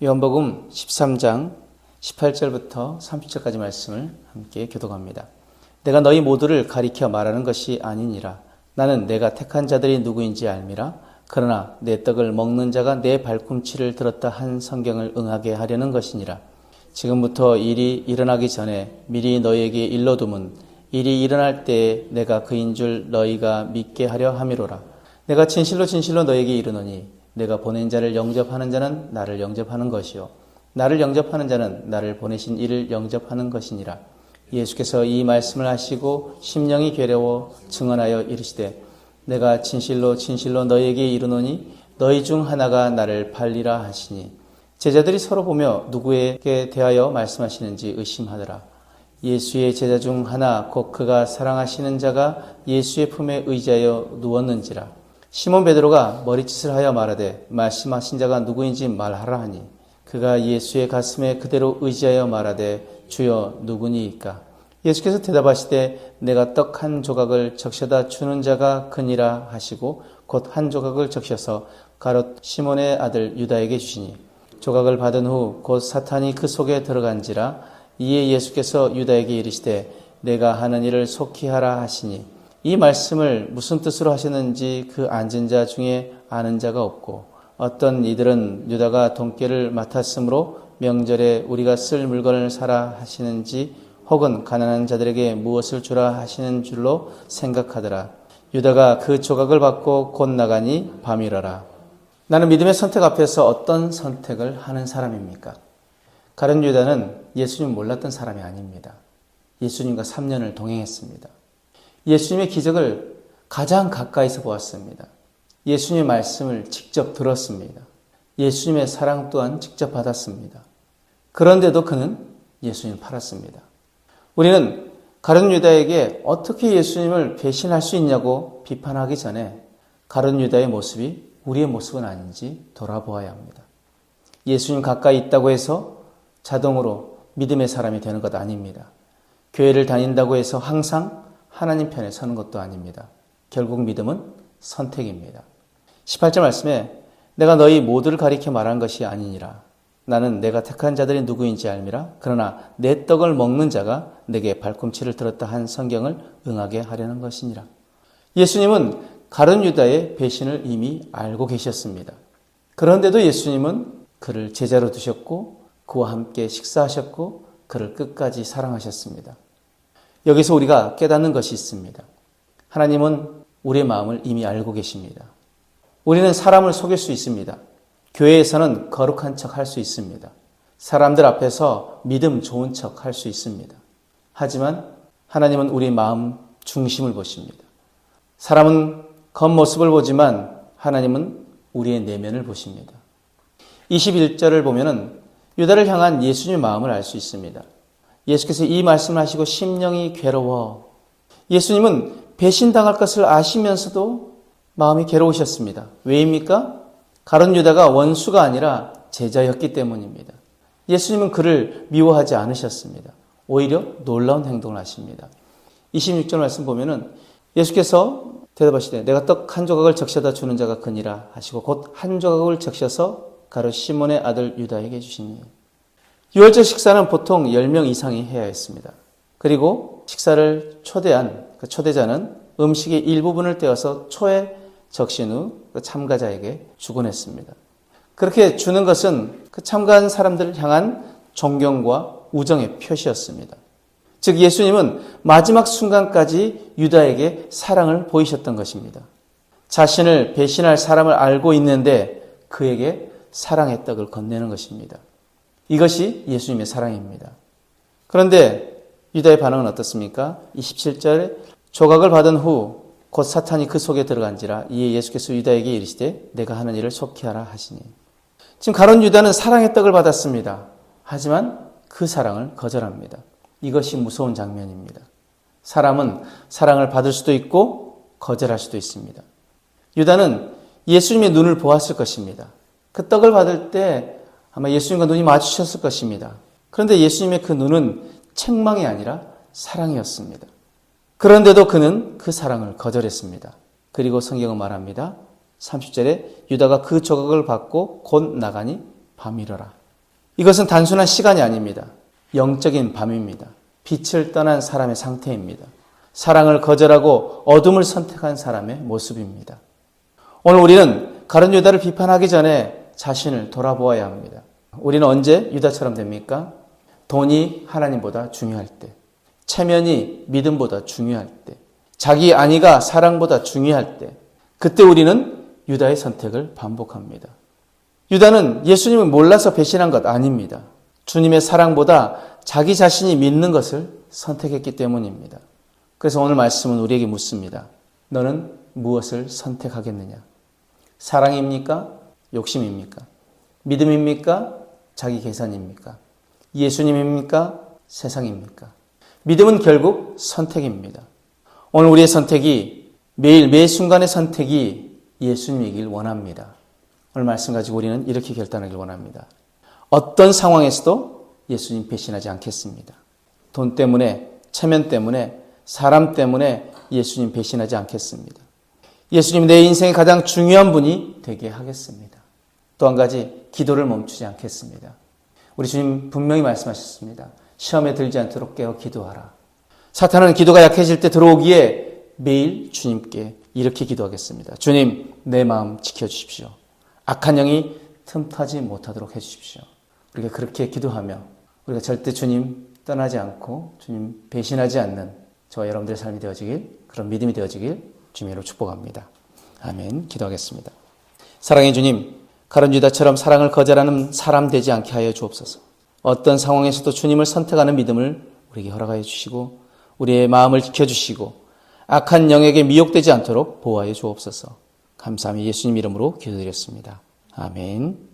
요한복음 13장 18절부터 30절까지 말씀을 함께 교독합니다. 내가 너희 모두를 가리켜 말하는 것이 아니니라. 나는 내가 택한 자들이 누구인지 알미라. 그러나 내 떡을 먹는 자가 내 발꿈치를 들었다 한 성경을 응하게 하려는 것이니라. 지금부터 일이 일어나기 전에 미리 너희에게 일러두면 일이 일어날 때에 내가 그인 줄 너희가 믿게 하려 함이로라. 내가 진실로 진실로 너희에게 이르노니 내가 보낸 자를 영접하는 자는 나를 영접하는 것이요 나를 영접하는 자는 나를 보내신 이를 영접하는 것이니라. 예수께서 이 말씀을 하시고 심령이 괴로워 증언하여 이르시되 내가 진실로 진실로 너희에게 이르노니 너희 중 하나가 나를 팔리라 하시니 제자들이 서로 보며 누구에게 대하여 말씀하시는지 의심하더라. 예수의 제자 중 하나 곧 그가 사랑하시는 자가 예수의 품에 의지하여 누웠는지라. 시몬 베드로가 머리짓을 하여 말하되 말씀하신 자가 누구인지 말하라 하니 그가 예수의 가슴에 그대로 의지하여 말하되 주여 누구니이까. 예수께서 대답하시되 내가 떡 한 조각을 적셔다 주는 자가 그니라 하시고 곧 한 조각을 적셔서 가롯 시몬의 아들 유다에게 주시니 조각을 받은 후 곧 사탄이 그 속에 들어간지라. 이에 예수께서 유다에게 이르시되 내가 하는 일을 속히 하라 하시니 이 말씀을 무슨 뜻으로 하셨는지 그 앉은 자 중에 아는 자가 없고 어떤 이들은 유다가 돈깨를 맡았으므로 명절에 우리가 쓸 물건을 사라 하시는지 혹은 가난한 자들에게 무엇을 주라 하시는 줄로 생각하더라. 유다가 그 조각을 받고 곧 나가니 밤이러라. 나는 믿음의 선택 앞에서 어떤 선택을 하는 사람입니까? 가룟 유다는 예수님 몰랐던 사람이 아닙니다. 예수님과 3년을 동행했습니다. 예수님의 기적을 가장 가까이서 보았습니다. 예수님의 말씀을 직접 들었습니다. 예수님의 사랑 또한 직접 받았습니다. 그런데도 그는 예수님을 팔았습니다. 우리는 가룟 유다에게 어떻게 예수님을 배신할 수 있냐고 비판하기 전에 가룟 유다의 모습이 우리의 모습은 아닌지 돌아보아야 합니다. 예수님 가까이 있다고 해서 자동으로 믿음의 사람이 되는 것 아닙니다. 교회를 다닌다고 해서 항상 하나님 편에 서는 것도 아닙니다. 결국 믿음은 선택입니다. 18절 말씀에 내가 너희 모두를 가리켜 말한 것이 아니니라. 나는 내가 택한 자들이 누구인지 알미라. 그러나 내 떡을 먹는 자가 내게 발꿈치를 들었다 한 성경을 응하게 하려는 것이니라. 예수님은 가룟 유다의 배신을 이미 알고 계셨습니다. 그런데도 예수님은 그를 제자로 두셨고 그와 함께 식사하셨고 그를 끝까지 사랑하셨습니다. 여기서 우리가 깨닫는 것이 있습니다. 하나님은 우리의 마음을 이미 알고 계십니다. 우리는 사람을 속일 수 있습니다. 교회에서는 거룩한 척 할 수 있습니다. 사람들 앞에서 믿음 좋은 척 할 수 있습니다. 하지만 하나님은 우리 마음 중심을 보십니다. 사람은 겉모습을 보지만 하나님은 우리의 내면을 보십니다. 21절을 보면은 유다를 향한 예수님의 마음을 알 수 있습니다. 예수께서 이 말씀을 하시고 심령이 괴로워. 예수님은 배신당할 것을 아시면서도 마음이 괴로우셨습니다. 왜입니까? 가룟 유다가 원수가 아니라 제자였기 때문입니다. 예수님은 그를 미워하지 않으셨습니다. 오히려 놀라운 행동을 하십니다. 26절 말씀 보면은 예수께서 대답하시되 내가 떡 한 조각을 적셔다 주는 자가 그니라 하시고 곧 한 조각을 적셔서 가롯 시몬의 아들 유다에게 주시니. 유월절 식사는 보통 10명 이상이 해야 했습니다. 그리고 식사를 초대한 그 초대자는 음식의 일부분을 떼어서 초에 적신 후 그 참가자에게 주곤 했습니다. 그렇게 주는 것은 그 참가한 사람들을 향한 존경과 우정의 표시였습니다. 즉 예수님은 마지막 순간까지 유다에게 사랑을 보이셨던 것입니다. 자신을 배신할 사람을 알고 있는데 그에게 사랑의 떡을 건네는 것입니다. 이것이 예수님의 사랑입니다. 그런데 유다의 반응은 어떻습니까? 27절에 조각을 받은 후 곧 사탄이 그 속에 들어간지라. 이에 예수께서 유다에게 이르시되 내가 하는 일을 속히 하라 하시니. 지금 가룟 유다는 사랑의 떡을 받았습니다. 하지만 그 사랑을 거절합니다. 이것이 무서운 장면입니다. 사람은 사랑을 받을 수도 있고 거절할 수도 있습니다. 유다는 예수님의 눈을 보았을 것입니다. 그 떡을 받을 때 아마 예수님과 눈이 마주쳤을 것입니다. 그런데 예수님의 그 눈은 책망이 아니라 사랑이었습니다. 그런데도 그는 그 사랑을 거절했습니다. 그리고 성경은 말합니다. 30절에 유다가 그 조각을 받고 곧 나가니 밤이러라. 이것은 단순한 시간이 아닙니다. 영적인 밤입니다. 빛을 떠난 사람의 상태입니다. 사랑을 거절하고 어둠을 선택한 사람의 모습입니다. 오늘 우리는 가룟 유다를 비판하기 전에 자신을 돌아보아야 합니다. 우리는 언제 유다처럼 됩니까? 돈이 하나님보다 중요할 때, 체면이 믿음보다 중요할 때, 자기 안위가 사랑보다 중요할 때, 그때 우리는 유다의 선택을 반복합니다. 유다는 예수님을 몰라서 배신한 것 아닙니다. 주님의 사랑보다 자기 자신이 믿는 것을 선택했기 때문입니다. 그래서 오늘 말씀은 우리에게 묻습니다. 너는 무엇을 선택하겠느냐? 사랑입니까? 욕심입니까? 믿음입니까? 자기 계산입니까? 예수님입니까? 세상입니까? 믿음은 결국 선택입니다. 오늘 우리의 선택이 매일 매 순간의 선택이 예수님이길 원합니다. 오늘 말씀 가지고 우리는 이렇게 결단하길 원합니다. 어떤 상황에서도 예수님 배신하지 않겠습니다. 돈 때문에, 체면 때문에, 사람 때문에 예수님 배신하지 않겠습니다. 예수님 내 인생의 가장 중요한 분이 되게 하겠습니다. 또 한 가지, 기도를 멈추지 않겠습니다. 우리 주님 분명히 말씀하셨습니다. 시험에 들지 않도록 깨어 기도하라. 사탄은 기도가 약해질 때 들어오기에 매일 주님께 이렇게 기도하겠습니다. 주님, 내 마음 지켜주십시오. 악한 영이 틈타지 못하도록 해주십시오. 우리가 그렇게 기도하며 우리가 절대 주님 떠나지 않고 주님 배신하지 않는 저와 여러분들의 삶이 되어지길, 그런 믿음이 되어지길 주님으로 축복합니다. 아멘. 기도하겠습니다. 사랑의 주님, 가룟 유다처럼 사랑을 거절하는 사람 되지 않게 하여 주옵소서. 어떤 상황에서도 주님을 선택하는 믿음을 우리에게 허락하여 주시고 우리의 마음을 지켜주시고 악한 영에게 미혹되지 않도록 보호하여 주옵소서. 감사하며 예수님 이름으로 기도드렸습니다. 아멘.